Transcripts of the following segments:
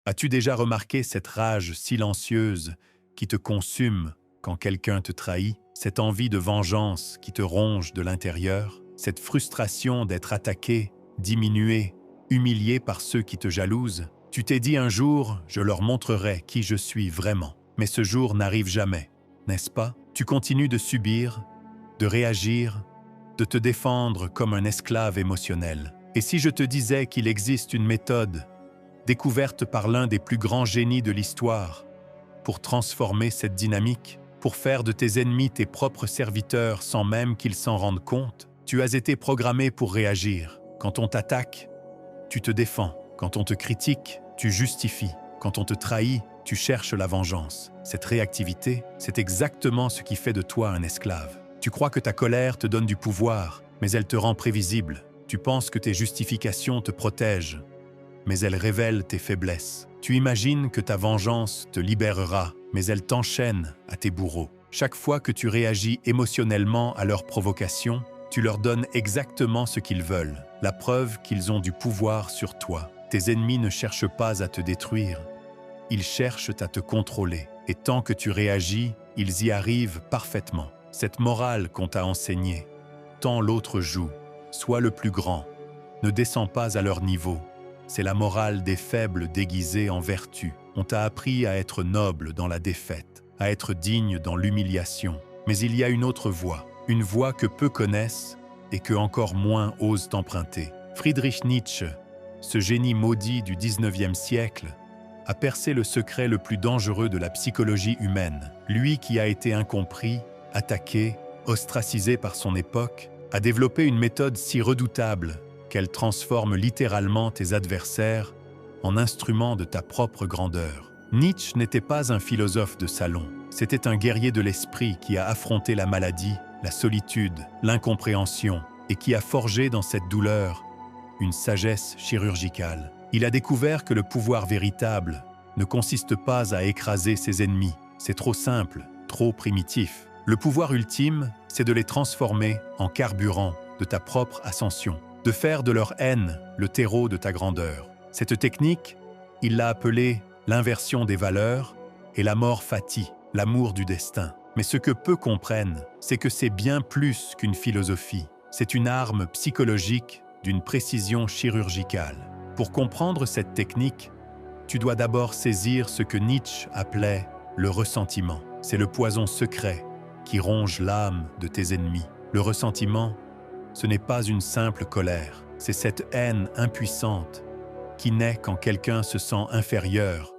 As-tu déjà remarqué cette rage silencieuse qui te consume quand quelqu'un te trahit, cette envie de vengeance qui te ronge de l'intérieur, cette frustration d'être attaqué, diminué, humilié par ceux qui te jalousent? Tu t'es dit un jour, je leur montrerai qui je suis vraiment. Mais ce jour n'arrive jamais, n'est-ce pas? Tu continues de subir, de réagir, de te défendre comme un esclave émotionnel. Et si je te disais qu'il existe une méthode, découverte par l'un des plus grands génies de l'histoire, pour transformer cette dynamique, pour faire de tes ennemis tes propres serviteurs sans même qu'ils s'en rendent compte? Tu as été programmé pour réagir. Quand on t'attaque, tu te défends. Quand on te critique, tu justifies. Quand on te trahit, tu cherches la vengeance. Cette réactivité, c'est exactement ce qui fait de toi un esclave. Tu crois que ta colère te donne du pouvoir, mais elle te rend prévisible. Tu penses que tes justifications te protègent, mais elles révèlent tes faiblesses. Tu imagines que ta vengeance te libérera, mais elle t'enchaîne à tes bourreaux. Chaque fois que tu réagis émotionnellement à leurs provocations, tu leur donnes exactement ce qu'ils veulent, la preuve qu'ils ont du pouvoir sur toi. Tes ennemis ne cherchent pas à te détruire, ils cherchent à te contrôler. Et tant que tu réagis, ils y arrivent parfaitement. Cette morale qu'on t'a enseignée, tant l'autre joue, sois le plus grand, ne descends pas à leur niveau. C'est la morale des faibles déguisés en vertu. On t'a appris à être noble dans la défaite, à être digne dans l'humiliation. Mais il y a une autre voie, une voie que peu connaissent et que encore moins osent emprunter. Friedrich Nietzsche, ce génie maudit du 19e siècle, a percé le secret le plus dangereux de la psychologie humaine. Lui qui a été incompris, attaqué, ostracisé par son époque, a développé une méthode si redoutable qu'elle transforme littéralement tes adversaires en instruments de ta propre grandeur. Nietzsche n'était pas un philosophe de salon, c'était un guerrier de l'esprit qui a affronté la maladie, la solitude, l'incompréhension et qui a forgé dans cette douleur une sagesse chirurgicale. Il a découvert que le pouvoir véritable ne consiste pas à écraser ses ennemis. C'est trop simple, trop primitif. Le pouvoir ultime, c'est de les transformer en carburant de ta propre ascension, de faire de leur haine le terreau de ta grandeur. Cette technique, il l'a appelée l'inversion des valeurs et la mort fati, l'amour du destin. Mais ce que peu comprennent, c'est que c'est bien plus qu'une philosophie. C'est une arme psychologique d'une précision chirurgicale. Pour comprendre cette technique, tu dois d'abord saisir ce que Nietzsche appelait le ressentiment. C'est le poison secret qui ronge l'âme de tes ennemis. Le ressentiment, ce n'est pas une simple colère, c'est cette haine impuissante qui naît quand quelqu'un se sent inférieur,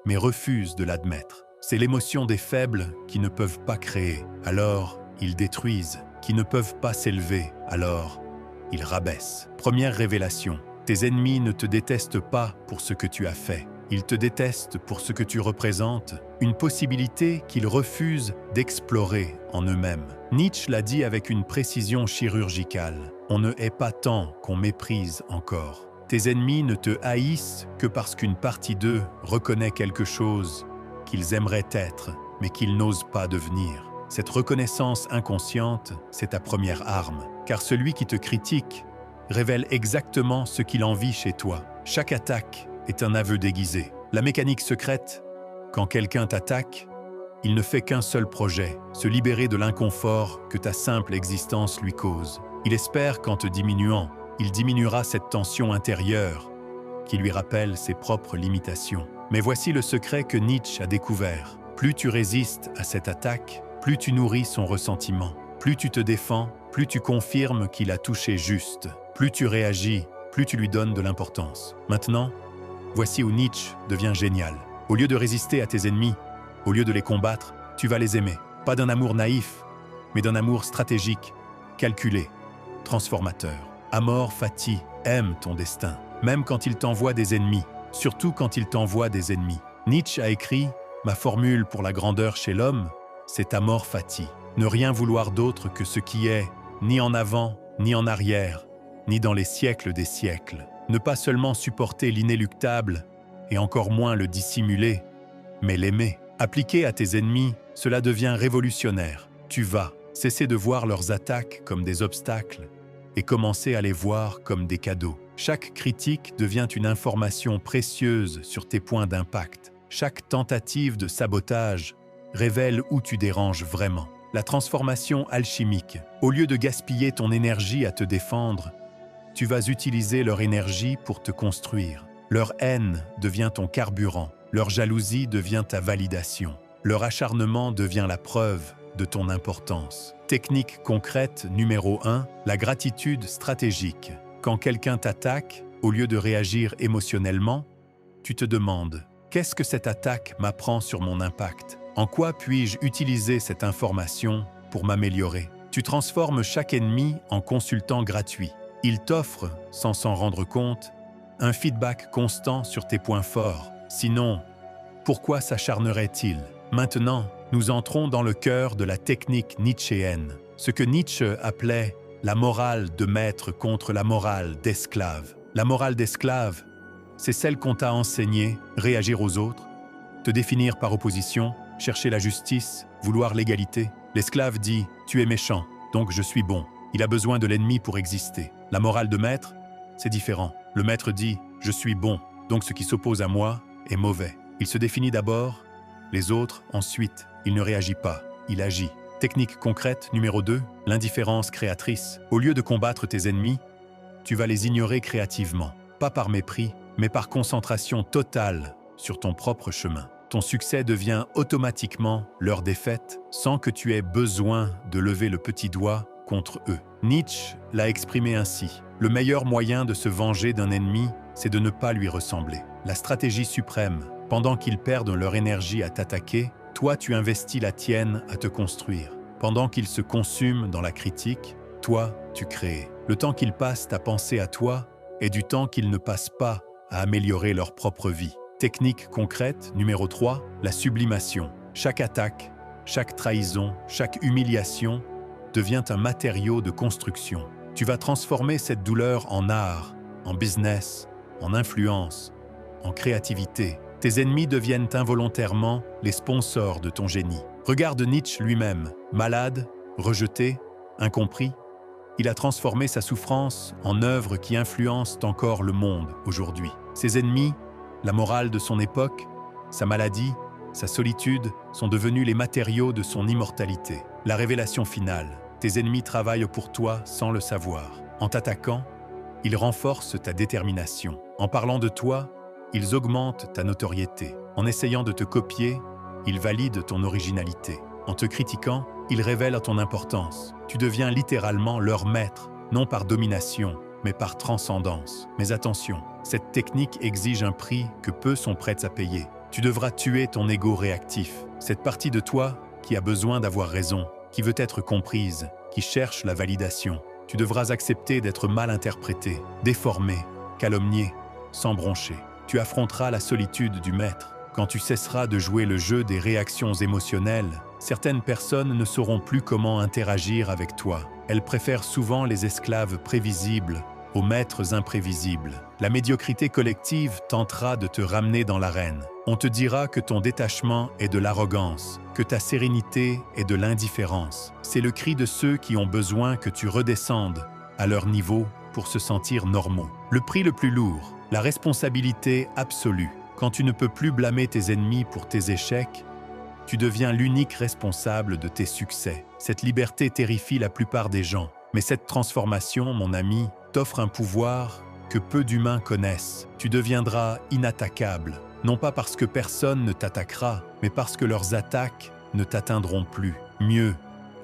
mais refuse de l'admettre. C'est l'émotion des faibles qui ne peuvent pas créer, alors ils détruisent, qui ne peuvent pas s'élever, alors ils rabaissent. Première révélation. Tes ennemis ne te détestent pas pour ce que tu as fait. Ils te détestent pour ce que tu représentes, une possibilité qu'ils refusent d'explorer en eux-mêmes. Nietzsche l'a dit avec une précision chirurgicale. On ne hait pas tant qu'on méprise encore. Tes ennemis ne te haïssent que parce qu'une partie d'eux reconnaît quelque chose qu'ils aimeraient être, mais qu'ils n'osent pas devenir. Cette reconnaissance inconsciente, c'est ta première arme, car celui qui te critique révèle exactement ce qu'il envie chez toi. Chaque attaque est un aveu déguisé. La mécanique secrète, quand quelqu'un t'attaque, il ne fait qu'un seul projet, se libérer de l'inconfort que ta simple existence lui cause. Il espère qu'en te diminuant, il diminuera cette tension intérieure qui lui rappelle ses propres limitations. Mais voici le secret que Nietzsche a découvert. Plus tu résistes à cette attaque, plus tu nourris son ressentiment. Plus tu te défends, plus tu confirmes qu'il a touché juste. Plus tu réagis, plus tu lui donnes de l'importance. Maintenant, voici où Nietzsche devient génial. Au lieu de résister à tes ennemis, au lieu de les combattre, tu vas les aimer. Pas d'un amour naïf, mais d'un amour stratégique, calculé, transformateur. Amor fati, aime ton destin, même quand il t'envoie des ennemis, surtout quand il t'envoie des ennemis. Nietzsche a écrit « Ma formule pour la grandeur chez l'homme, c'est amor fati. Ne rien vouloir d'autre que ce qui est, ni en avant, ni en arrière, ni dans les siècles des siècles. Ne pas seulement supporter l'inéluctable, et encore moins le dissimuler, mais l'aimer. Appliqué à tes ennemis, cela devient révolutionnaire. Tu vas cesser de voir leurs attaques comme des obstacles et commencer à les voir comme des cadeaux. Chaque critique devient une information précieuse sur tes points d'impact. Chaque tentative de sabotage révèle où tu déranges vraiment. La transformation alchimique. Au lieu de gaspiller ton énergie à te défendre, tu vas utiliser leur énergie pour te construire. Leur haine devient ton carburant. Leur jalousie devient ta validation. Leur acharnement devient la preuve de ton importance. Technique concrète numéro 1, la gratitude stratégique. Quand quelqu'un t'attaque, au lieu de réagir émotionnellement, tu te demandes « Qu'est-ce que cette attaque m'apprend sur mon impact ? En quoi puis-je utiliser cette information pour m'améliorer ?» Tu transformes chaque ennemi en consultant gratuit. Il t'offre, sans s'en rendre compte, un feedback constant sur tes points forts. Sinon, pourquoi s'acharnerait-il ? Maintenant, nous entrons dans le cœur de la technique nietzschéenne, ce que Nietzsche appelait la morale de maître contre la morale d'esclave. La morale d'esclave, c'est celle qu'on t'a enseignée, réagir aux autres, te définir par opposition, chercher la justice, vouloir l'égalité. L'esclave dit « tu es méchant, donc je suis bon ». Il a besoin de l'ennemi pour exister. La morale de maître, c'est différent. Le maître dit « je suis bon, donc ce qui s'oppose à moi est mauvais ». Il se définit d'abord, les autres ensuite. Il ne réagit pas, il agit. Technique concrète numéro 2, l'indifférence créatrice. Au lieu de combattre tes ennemis, tu vas les ignorer créativement. Pas par mépris, mais par concentration totale sur ton propre chemin. Ton succès devient automatiquement leur défaite sans que tu aies besoin de lever le petit doigt contre eux. Nietzsche l'a exprimé ainsi. Le meilleur moyen de se venger d'un ennemi, c'est de ne pas lui ressembler. La stratégie suprême, pendant qu'ils perdent leur énergie à t'attaquer, toi tu investis la tienne à te construire. Pendant qu'ils se consument dans la critique, toi tu crées. Le temps qu'ils passent à penser à toi est du temps qu'ils ne passent pas à améliorer leur propre vie. Technique concrète numéro 3, la sublimation. Chaque attaque, chaque trahison, chaque humiliation devient un matériau de construction. Tu vas transformer cette douleur en art, en business, en influence, en créativité. Tes ennemis deviennent involontairement les sponsors de ton génie. Regarde Nietzsche lui-même, malade, rejeté, incompris. Il a transformé sa souffrance en œuvres qui influencent encore le monde aujourd'hui. Ses ennemis, la morale de son époque, sa maladie, sa solitude sont devenus les matériaux de son immortalité. La révélation finale, tes ennemis travaillent pour toi sans le savoir. En t'attaquant, ils renforcent ta détermination. En parlant de toi, ils augmentent ta notoriété. En essayant de te copier, ils valident ton originalité. En te critiquant, ils révèlent ton importance. Tu deviens littéralement leur maître, non par domination, mais par transcendance. Mais attention, cette technique exige un prix que peu sont prêts à payer. Tu devras tuer ton ego réactif, cette partie de toi qui a besoin d'avoir raison, qui veut être comprise, qui cherche la validation. Tu devras accepter d'être mal interprété, déformé, calomnié, sans broncher. Tu affronteras la solitude du maître. Quand tu cesseras de jouer le jeu des réactions émotionnelles, certaines personnes ne sauront plus comment interagir avec toi. Elles préfèrent souvent les esclaves prévisibles aux maîtres imprévisibles. La médiocrité collective tentera de te ramener dans l'arène. On te dira que ton détachement est de l'arrogance, que ta sérénité est de l'indifférence. C'est le cri de ceux qui ont besoin que tu redescendes à leur niveau pour se sentir normaux. Le prix le plus lourd, la responsabilité absolue. Quand tu ne peux plus blâmer tes ennemis pour tes échecs, tu deviens l'unique responsable de tes succès. Cette liberté terrifie la plupart des gens. Mais cette transformation, mon ami, t'offre un pouvoir que peu d'humains connaissent. Tu deviendras inattaquable, non pas parce que personne ne t'attaquera, mais parce que leurs attaques ne t'atteindront plus. Mieux,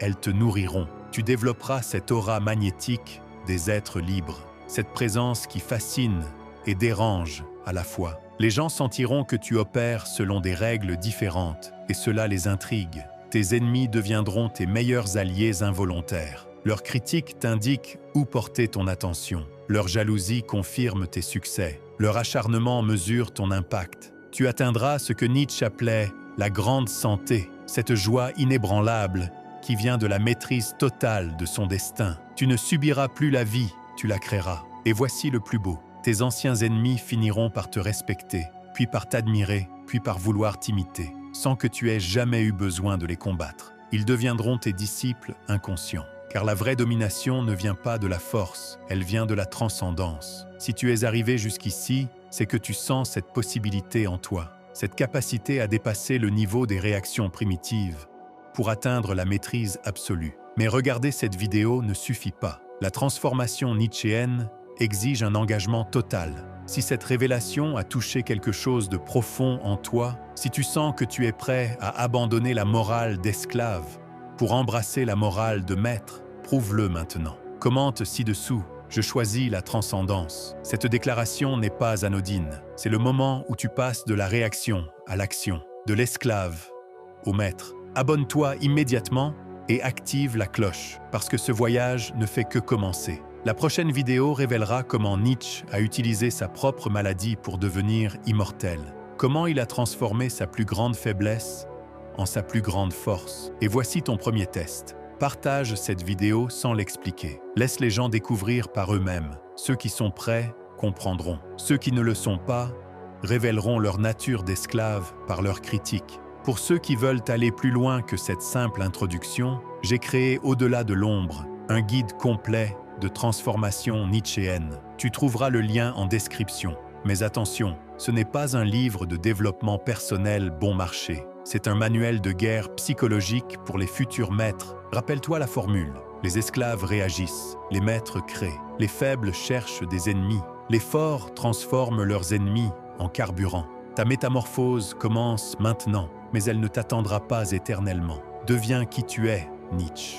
elles te nourriront. Tu développeras cette aura magnétique des êtres libres, cette présence qui fascine et dérange à la fois. Les gens sentiront que tu opères selon des règles différentes, et cela les intrigue. Tes ennemis deviendront tes meilleurs alliés involontaires. Leurs critiques t'indiquent où porter ton attention. Leur jalousie confirme tes succès. Leur acharnement mesure ton impact. Tu atteindras ce que Nietzsche appelait la grande santé, cette joie inébranlable qui vient de la maîtrise totale de son destin. Tu ne subiras plus la vie, tu la créeras. Et voici le plus beau. Tes anciens ennemis finiront par te respecter, puis par t'admirer, puis par vouloir t'imiter, sans que tu aies jamais eu besoin de les combattre. Ils deviendront tes disciples inconscients. car la vraie domination ne vient pas de la force, elle vient de la transcendance. Si tu es arrivé jusqu'ici, c'est que tu sens cette possibilité en toi, cette capacité à dépasser le niveau des réactions primitives pour atteindre la maîtrise absolue. Mais regarder cette vidéo ne suffit pas. La transformation nietzschéenne exige un engagement total. Si cette révélation a touché quelque chose de profond en toi, si tu sens que tu es prêt à abandonner la morale d'esclave pour embrasser la morale de maître, prouve-le maintenant. Commente ci-dessous. Je choisis la transcendance. Cette déclaration n'est pas anodine. C'est le moment où tu passes de la réaction à l'action, de l'esclave au maître. Abonne-toi immédiatement et active la cloche, parce que ce voyage ne fait que commencer. La prochaine vidéo révélera comment Nietzsche a utilisé sa propre maladie pour devenir immortel. Comment il a transformé sa plus grande faiblesse en sa plus grande force. Et voici ton premier test. Partage cette vidéo sans l'expliquer. Laisse les gens découvrir par eux-mêmes. Ceux qui sont prêts comprendront. Ceux qui ne le sont pas révéleront leur nature d'esclave par leur critique. Pour ceux qui veulent aller plus loin que cette simple introduction, j'ai créé Au-delà de l'ombre, un guide complet de transformation nietzschéenne. Tu trouveras le lien en description. Mais attention, ce n'est pas un livre de développement personnel bon marché. C'est un manuel de guerre psychologique pour les futurs maîtres. Rappelle-toi la formule. Les esclaves réagissent, les maîtres créent. Les faibles cherchent des ennemis. Les forts transforment leurs ennemis en carburant. Ta métamorphose commence maintenant, mais elle ne t'attendra pas éternellement. Deviens qui tu es, Nietzsche.